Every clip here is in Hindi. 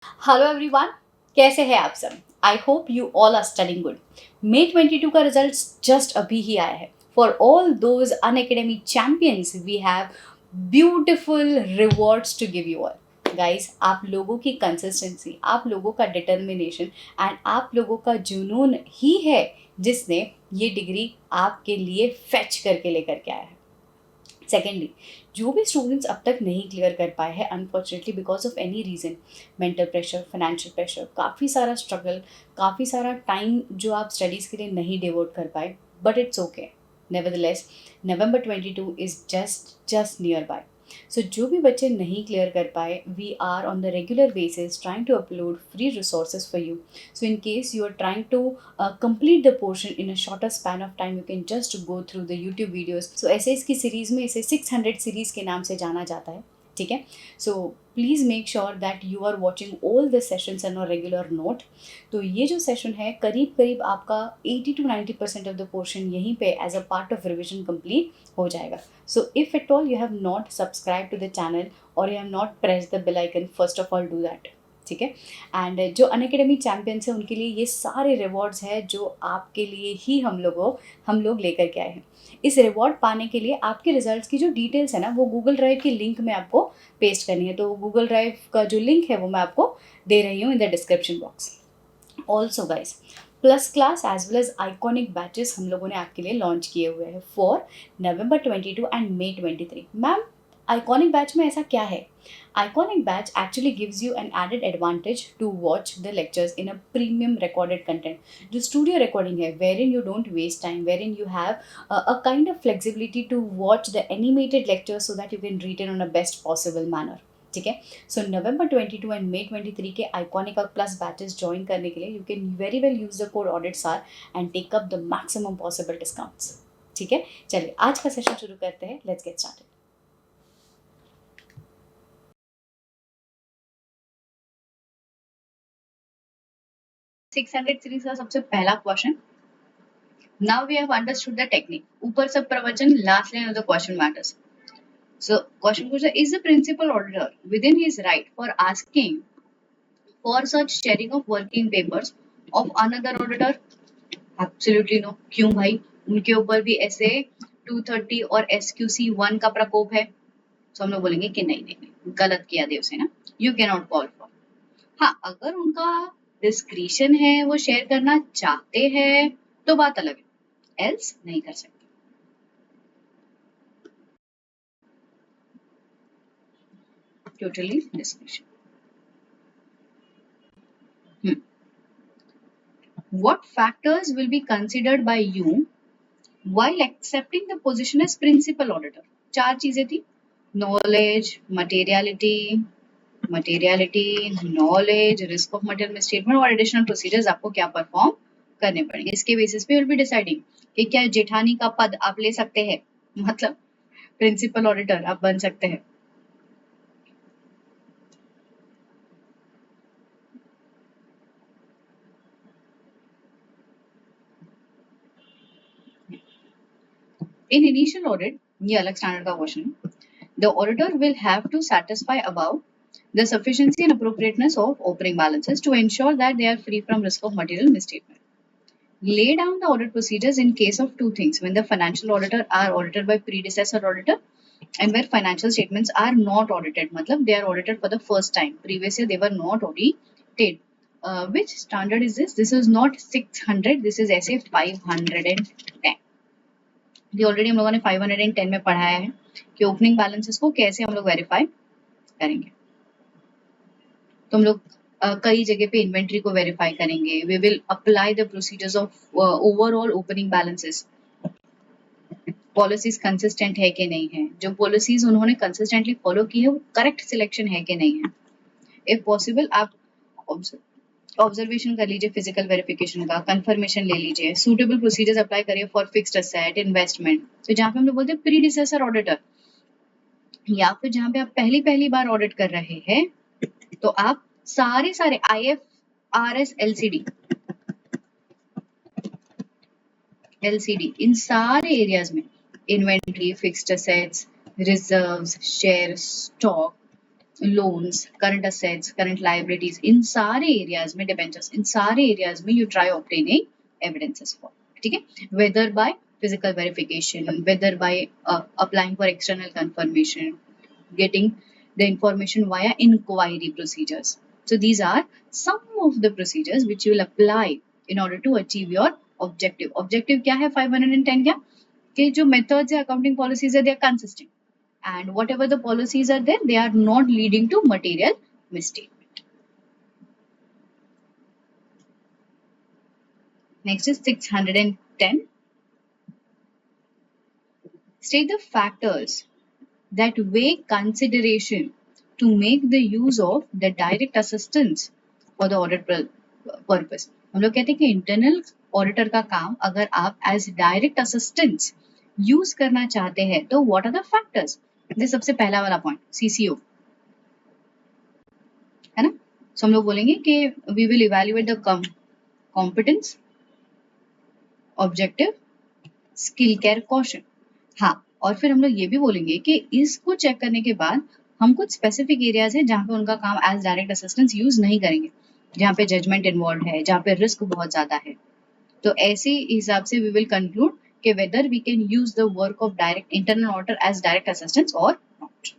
हेलो एवरीवन, कैसे हैं आप सब? I hope you all are studying good. May 22 का रिजल्ट जस्ट अभी ही आया है। For all those Unacademy champions we have beautiful rewards to give you all. Guys, आप लोगों की कंसिस्टेंसी, आप लोगों का डिटर्मिनेशन एंड आप लोगों का जुनून ही है जिसने ये डिग्री आपके लिए फेच करके लेकर के आया है। सेकेंडली, जो भी स्टूडेंट्स अब तक नहीं क्लियर कर पाए हैं unfortunately because of any reason, mental pressure, financial pressure, काफ़ी सारा स्ट्रगल, काफ़ी सारा टाइम जो आप स्टडीज़ के लिए नहीं डिवोट कर पाए, but it's okay. Nevertheless, November 22 is just nearby. सो जो भी बच्चे नहीं क्लियर कर पाए, we are on the regular basis trying to upload free resources for you. So in case you are trying to complete the portion in a shorter span of time, you can just go through the YouTube videos. So ऐसे इसकी सीरीज़ में इसे 600 सीरीज़ के नाम से जाना जाता है, ठीक है? So please make sure that you are watching all the sessions on a regular note. तो ये जो सेशन है करीब करीब आपका 80 to 90% ऑफ द पोर्शन यहीं पे as a part of revision complete हो जाएगा। So if at all you have not subscribe to the channel और you have not press the bell icon, first of all do that, ठीक है? एंड जो अनअकैडमी चैंपियंस हैं उनके लिए ये सारे रिवॉर्ड्स हैं जो आपके लिए ही हम लोग लेकर के आए हैं। इस रिवॉर्ड पाने के लिए आपके रिजल्ट्स की जो डिटेल्स है ना, वो गूगल ड्राइव की लिंक में आपको पेस्ट करनी है। तो गूगल ड्राइव का जो लिंक है वो मैं आपको दे रही हूँ in the description box. Also guys, plus class as well as iconic batches हम लोगों ने आपके लिए लॉन्च किए हुए हैं for November 22 and May 23। Ma'am, iconic batch में ऐसा क्या है? Iconic batch actually gives you an added advantage to watch the lectures in a premium recorded content. जो studio recording है, wherein you don't waste time, wherein you have a kind of flexibility to watch the animated lectures so that you can retain on a best possible manner. ठीक है? सो नवंबर 22 एंड मे 23 के आइकॉनिक और प्लस बैचेस ज्वाइन करने के लिए you can very well use the code audit Saar and take up the maximum possible discounts. ठीक है, चलिए आज का सेशन शुरू करते हैं। Let's get started. 600 सीरीज का सबसे पहला question. Now we have understood the technique. ऊपर सब प्रवचन, last line of the question matters. So question पूछा, is the principal auditor within his right for asking for such sharing of working papers of another auditor? Absolutely no. क्यों भाई? उनके ऊपर भी ऐसे 230 और SQC 1 का प्रकोप है। तो हम लोग बोलेंगे कि नहीं नहीं नहीं, गलत किया देव से ना, you can not call for. हाँ, अगर उनका डिस्क्रिशन है, वो शेयर करना चाहते हैं तो बात अलग है, एल्स नहीं कर सकते। Totally discretion. What factors will be considered by you while accepting the position as principal auditor? चार चीजें थी, knowledge, materiality, knowledge, risk of material misstatement और additional procedures आपको क्या परफॉर्म करने पड़ेंगे। इसके बेसिस पे विल बी डिसाइडिंग कि क्या जेठानी का पद आप ले सकते हैं, मतलब प्रिंसिपल ऑडिटर आप बन सकते हैं। In initial audit, ये अलग स्टैंडर्ड का क्वेश्चन है, the auditor will have to satisfy about the sufficiency and appropriateness of opening balances to ensure that they are free from risk of material misstatement. Lay down the audit procedures in case of two things: when the financial auditor are audited by predecessor auditor and where financial statements are not audited, matlab they are audited for the first time. Previous year they were not audited. Which standard is this? This is not 600, this is SA 510. ये ऑलरेडी हम लोगों ने 510 में पढ़ाया है कि ओपनिंग बैलेंसेस को कैसे हम लोग वेरीफाई करेंगे। तो हम लोग कई जगह पे इन्वेंट्री को वेरीफाई करेंगे। We will apply the procedures of overall opening balances. Policies consistent है कि नहीं है, जो पॉलिसीज उन्होंने कंसिस्टेंटली फॉलो की है वो करेक्ट सिलेक्शन है कि नहीं है। इफ पॉसिबल आप ऑब्जर्वेशन कर लीजिए फिजिकल वेरिफिकेशन का, कंफर्मेशन ले लीजिए, सूटेबल प्रोसीजर्स अप्लाई करिए फॉर फिक्स्ड एसेट इन्वेस्टमेंट। तो जहाँ पे हम लोग बोलते हैं प्रीडिसेसर ऑडिटर, या फिर जहाँ पे आप पहली पहली बार ऑडिट कर रहे हैं, तो आप सारे IFRS LCD इन सारे एरियाज में, inventory, fixed assets, reserves, share, stock, loans, current assets, current liabilities, इन सारे एरियाज में, डिबेंचर्स, इन सारे एरियाज में you try obtaining evidences for, ठीक है, whether by physical verification, whether by applying for external confirmation, getting the information via inquiry procedures. So these are some of the procedures which you will apply in order to achieve your objective. Objective क्या है 510 क्या, कि जो methods है, accounting policies है, they are consistent, and whatever the policies are there, they are not leading to material misstatement. Next is 610. State the factors that weigh consideration to make the use of the direct assistance for the audit purpose. हम लोग कहते हैं कि इंटरनल ऑडिटर का काम अगर आप एज डायरेक्ट असिस्टेंस यूज करना चाहते हैं तो व्हाट आर द फैक्टर्स, ये सबसे पहला वाला पॉइंट सीसीओ है ना. सो हम लोग बोलेंगे कि we will evaluate the competence, objective, skill, care, caution. हाँ, और फिर हम लोग ये भी बोलेंगे कि इसको चेक करने के बाद हम कुछ स्पेसिफिक एरियाज हैं जहाँ पे उनका काम एज डायरेक्ट असिस्टेंस यूज नहीं करेंगे, जहाँ पे जजमेंट इन्वॉल्व है, जहाँ पे रिस्क बहुत ज्यादा है. तो ऐसे हिसाब से वी विल कंक्लूड कि whether we can use the work of direct internal auditor as direct assistance और not.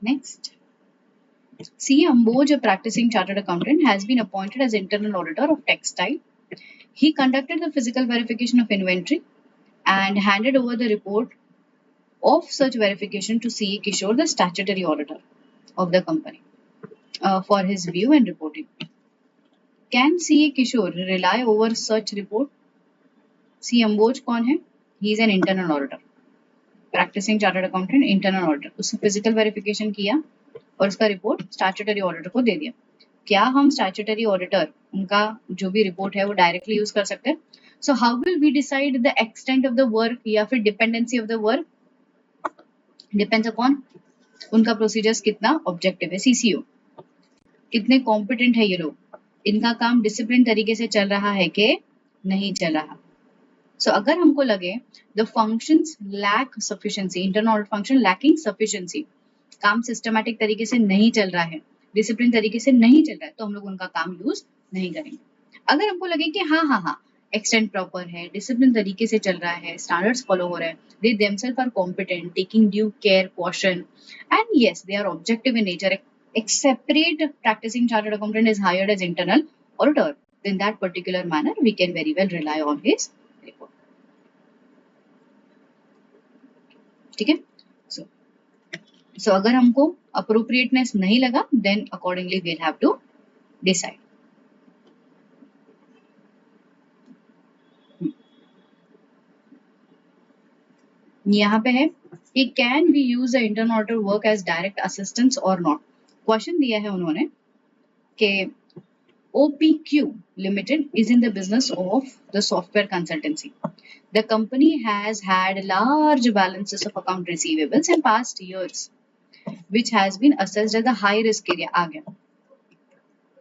Next, C. Amboj, a practicing chartered accountant, has been appointed as internal auditor of textile. He conducted the physical verification of inventory and handed over the report of such verification to C. Kishore, the statutory auditor of the company, for his view and reporting. Can C. Kishore rely over such report? C. Amboj कौन है? He is an internal auditor, practicing chartered accountant, internal auditor. उसने physical verification किया और उसका रिपोर्ट स्टैट्यूटरी ऑडिटर को दे दिया. क्या हम स्टैट्यूटरी ऑडिटर उनका जो भी रिपोर्ट है वो डायरेक्टली यूज कर सकते हैं? So how will we decide the extent of the work या फिर dependency of the work? Depends upon उनका प्रोसीजर्स कितना ऑब्जेक्टिव है, सीसीओ कितने कॉम्पिटेंट है ये लोग, इनका काम डिसिप्लिन तरीके से चल रहा है कि नहीं चल रहा. सो अगर हमको लगे the functions lack sufficiency, internal audit function lacking sufficiency, काम सिस्टमैटिक तरीके से नहीं चल रहा है, डिसिप्लिन तरीके से नहीं चल रहा है, तो हम लोग उनका काम यूज नहीं करेंगे. अगर हमको लगे कि हाँ एक्सटेंड प्रॉपर है, डिसिप्लिन तरीके से चल रहा है, स्टैंडर्ड्स फॉलो हो रहे हैं, they themselves are competent, taking due care, caution, and yes they are objective in nature, एक separate practising chartered accountant is hired as internal auditor, in that particular manner we can very well rely on his report. ठीक है. So अगर हमको appropriateness नहीं लगा then accordingly we'll have to decide. यहाँ पे है कि can we use the internal auditor work as direct assistance or not? Question दिया है उन्होंने कि OPQ Limited is in the business of the software consultancy. The company has had large balances of account receivables in past years, which has been assessed as a high risk area. आ गया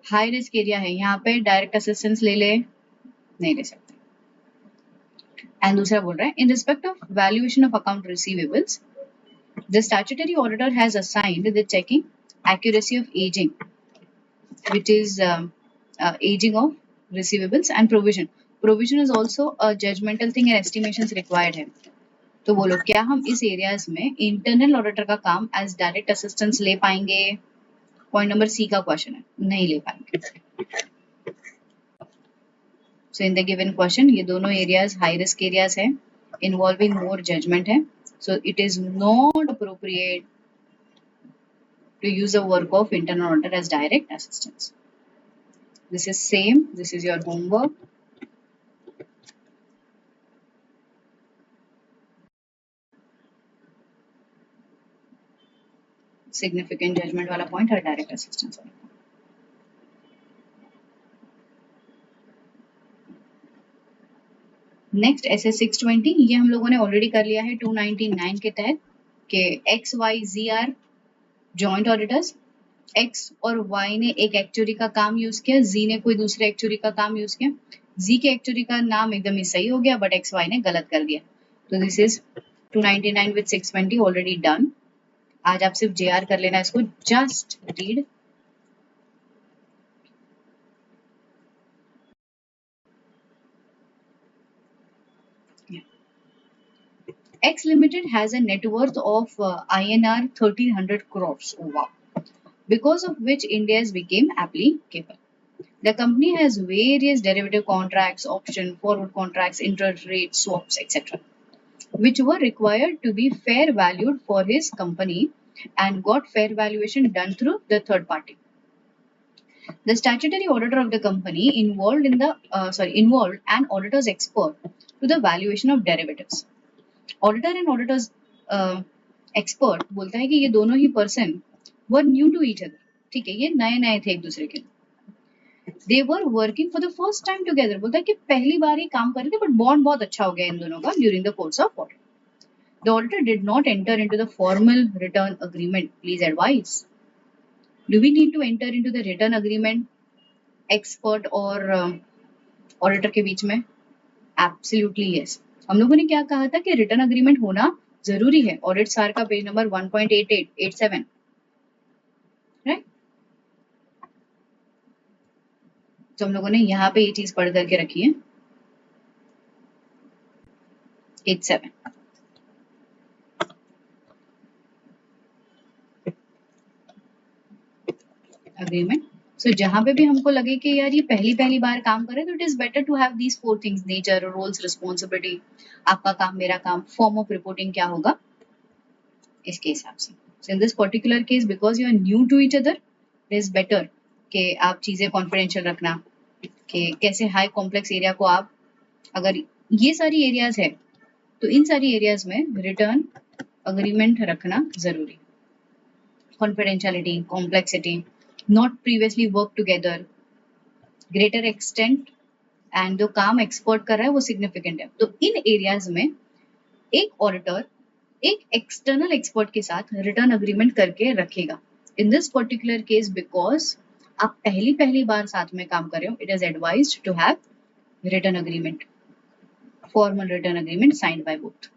हाई रिस्क एरिया है, यहाँ पे डायरेक्ट असिस्टेंस ले ले नहीं ले सकते. एंड दूसरा बोल रहा है in respect of valuation of account receivables the statutory auditor has assigned the checking accuracy of ageing which is aging of receivables and provision. Provision is also a judgmental thing and estimations required है. तो बोलो क्या हम इस एरियाज में इंटरनल ऑडिटर का काम एज डायरेक्ट असिस्टेंस ले पाएंगे? पॉइंट नंबर सी का क्वेश्चन है, नहीं ले पाएंगे. सो इन द गिवन क्वेश्चन ये दोनों एरियाज हाई रिस्क एरियाज है, इन्वॉल्विंग मोर जजमेंट है, so it is not appropriate to use the work of internal auditor as direct assistance. This is same, this is your homework. Significant judgment वाला point है direct assistance वाला. नेक्स्ट SS 620 ये हम लोगों ने ऑलरेडी कर लिया है 299 के तहत कि XYZ are joint auditors. X और Y ने एक एक्चुअरी का काम यूज किया, Z ने कोई दूसरे एक्चुअरी का काम यूज किया. Z के एक्चुअरी का नाम एकदम ही सही हो गया बट XY ने गलत कर दिया, तो this is 299 with 620 already done. आज आप सिर्फ JR कर लेना इसको. Just read. X Limited has a net worth of INR 1300 crores. Oh, wow. Because of which India's became applicable. The company has various derivative contracts, option, forward contracts, interest rate swaps, etc., which were required to be fair valued for his company and got fair valuation done through the third party. The statutory auditor of the company involved an auditor's expert to the valuation of derivatives. Auditor and auditor's expert बोलता है कि ये दोनों ही person were new to each other. ठीक है, ये नए नए थे एक दूसरे के. They were working for the first time together. बोलता है कि पहली बार ही काम कर रहे थे, but bond बहुत अच्छा हो गया इन दोनों का during the course of audit. The auditor did not enter into the formal return agreement. Please advise. Do we need to enter into the return agreement? Expert और auditor के बीच में? Absolutely yes. हम लोगों ने क्या कहा था कि रिटर्न अग्रीमेंट होना जरूरी है. ऑडिट सार का पेज नंबर 1.8887, राइट. तो हम लोगों ने यहाँ पे ये चीज पढ़ करके रखी है. 87 अग्रीमेंट. सो जहां पे भी हमको लगे कि यार ये पहली बार काम करे, तो it is better to have these 4 things: nature, roles, responsibility, आपका काम मेरा काम, फॉर्म ऑफ रिपोर्टिंग क्या होगा इसके हिसाब से. So in this particular case because you are new to each other, it is better कि आप चीजें कॉन्फिडेंशियल रखना, कि कैसे हाई कॉम्प्लेक्स एरिया को आप, अगर ये सारी एरियाज है तो इन सारी एरियाज में रिटर्न अग्रीमेंट रखना जरूरी. Confidentiality, complexity, not previously worked together, greater extent, and जो काम एक्सपर्ट कर रहा है वो सिग्निफिकेंट है. तो इन एरियाज में एक ऑडिटर एक एक्सटर्नल एक्सपर्ट के साथ रिटर्न अग्रीमेंट करके रखेगा. In this particular case because आप पहली बार साथ में काम कर रहे हो, it is advised to have return agreement, formal return agreement signed by both.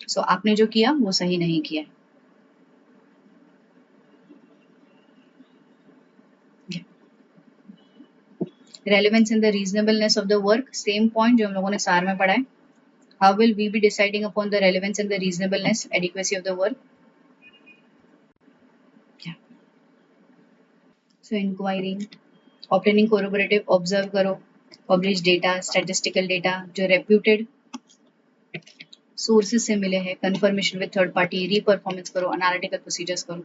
So आपने जो किया वो सही नहीं किया. Relevance in the reasonableness of the work, same point जो हम लोगों ने सार में पढ़ा है. How will we be deciding upon the relevance and the reasonableness, adequacy of the work? Yeah. So inquiry, obtaining corroborative, observe करो, publish data, statistical data जो reputed sources से मिले हैं, confirmation with third party, re-performance करो, analytical procedures करो.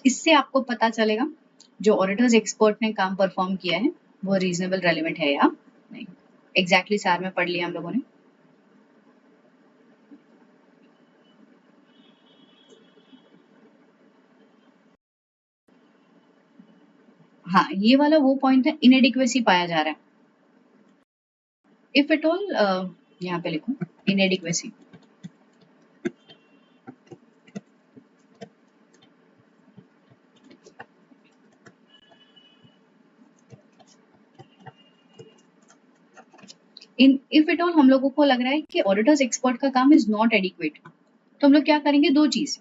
इससे आपको पता चलेगा जो ऑडिटर्स एक्सपर्ट ने काम परफॉर्म किया है वो रीजनेबल रेलिवेंट है या नहीं. एग्जैक्टली सार में पढ़ लिया हम लोगों ने. हाँ, ये वाला वो पॉइंट है, इनएडिक्वेसी पाया जा रहा है. इफ एट ऑल, यहाँ पे लिखो इनएडिक्वेसी. इफ एट ऑल हम लोगों को लग रहा है कि ऑडिटर्स एक्सपर्ट का काम इज नॉट एडिक्वेट, तो हम लोग क्या करेंगे, दो चीज.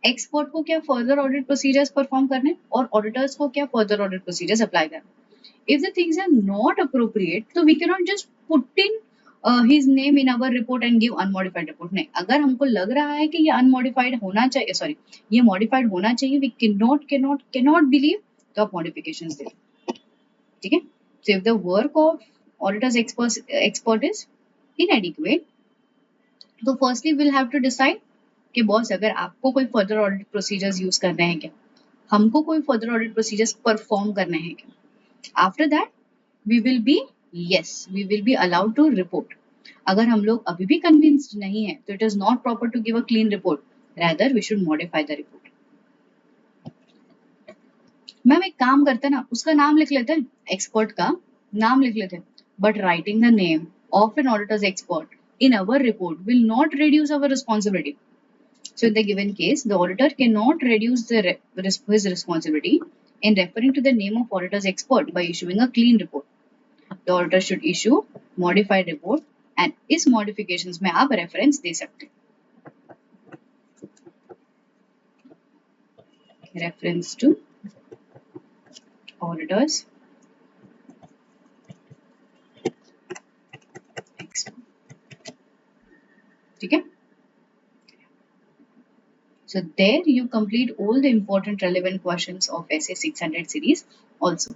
एक्सपर्ट को क्या फर्दर ऑडिट प्रोसीजर्स परफॉर्म करने और ऑडिटर्स को क्या फर्दर ऑडिट प्रोसीजर्स अप्लाई करने. If the things are not appropriate, तो we cannot just put in his name in our report and give unmodified report. नहीं, अगर हमको लग रहा है कि ये unmodified होना चाहिए, सॉरी ये modified होना चाहिए, we cannot believe, तो आप modifications दे. ठीक है. So if the work of auditors expert is inadequate, तो firstly we'll have to decide कि बॉस अगर आपको कोई फर्दर ऑडिट प्रोसीजर्स यूज करने हैं क्या, हमको कोई फर्दर ऑडिट प्रोसीजर्स परफॉर्म करने हैं क्या. After that, we will be allowed to report. अगर हम लोग अभी भी convinced नहीं है, तो it is not proper to give a clean report. Rather, we should modify the report. Ma'am एक काम करते हैं ना, उसका नाम लिख लेते हैं, एक्सपर्ट का नाम लिख लेते हैं, but writing the name of an auditor's expert in our report will not reduce our responsibility. So in the given case, the auditor cannot reduce his responsibility in referring to the name of auditor's expert by issuing a clean report. The auditor should issue modified report and इस modifications में आप reference दे सकते हैं. reference to orders expo. ठीक है? So there you complete all the important relevant questions of SA 600 series also.